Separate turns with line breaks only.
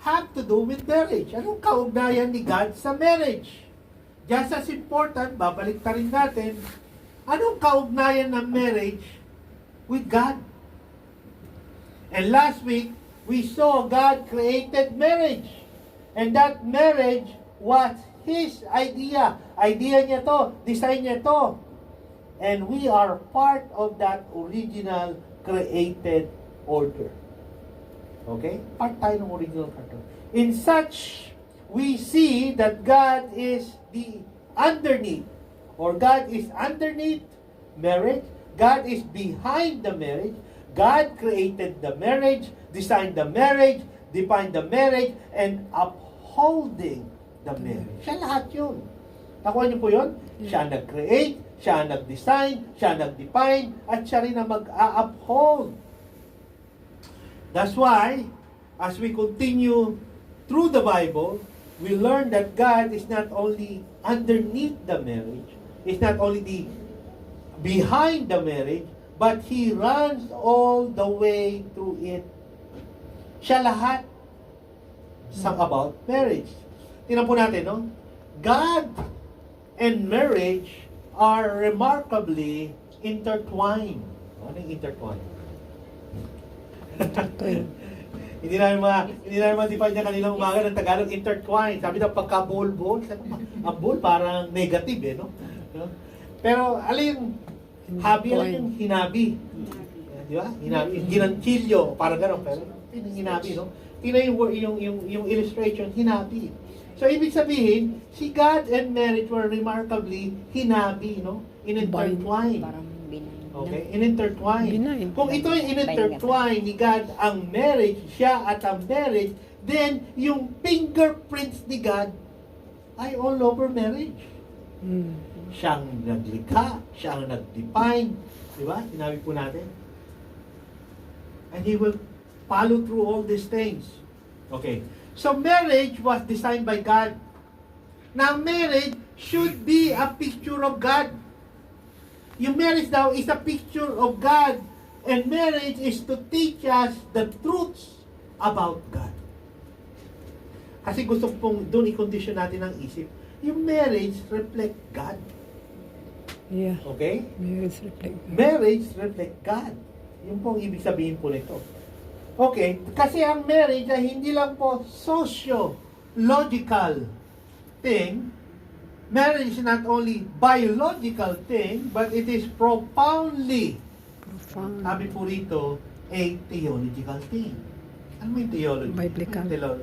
have to do with marriage? Anong kaugnayan ni God sa marriage? Just as important, babalik ta rin natin, anong kaugnayan ng marriage with God? And last week, we saw God created marriage. And that marriage was His idea. Idea niya to, design niya to. And we are part of that original created order. Okay? Part tayo ng original order. In such, we see that God is the underneath, or God is underneath marriage. God is behind the marriage. God created the marriage, designed the marriage, defined the marriage, and upholding the marriage. Siya lahat yun. Nakuha niyo po yun? Siya nag-create, siya nag-design, siya nag-define, at siya rin ang mag-uphold. That's why, as we continue through the Bible, we learn that God is not only underneath the marriage, is not only the behind the marriage, but He runs all the way through it. Siya lahat sa about marriage. Tingnan po natin, no? God and marriage are remarkably intertwined. Ano yung intertwined? Hindi namin ma-define niya kanilang umaga ng Tagalog, intertwined. Sabi na pagka-bol-bol, ang bol parang negative, no? Pero, alin, habi lang yung hinabi. Di ba? Hinabi. Ginanchilyo, parang gano'n. Pero, hinabi, no? Tingnan yung illustration, hinabi. So, ibig sabihin, si God and marriage were remarkably hinabi, no? In-intertwine. Okay? In-intertwine. Kung ito yung in-intertwine ni God ang marriage, siya at ang marriage, then yung fingerprints ni God ay all over marriage. Siyang naglikha, siyang nag-define. Di ba? Sinabi po natin. And He will follow through all these things. Okay. So marriage was designed by God. Now marriage should be a picture of God. Yung marriage daw is a picture of God. And marriage is to teach us the truths about God. Kasi gusto pong doon i-condition natin ang isip. Yung marriage reflect God.
Yeah.
Okay?
Marriage
Marriage reflect
reflect God.
God. Yun pong ibig sabihin po nito. Okay, kasi ang marriage ay hindi lang po socio-logical thing. Marriage is not only biological thing, but it is profoundly, sabi po rito, a theological thing. Ano yung theology?
Biblical.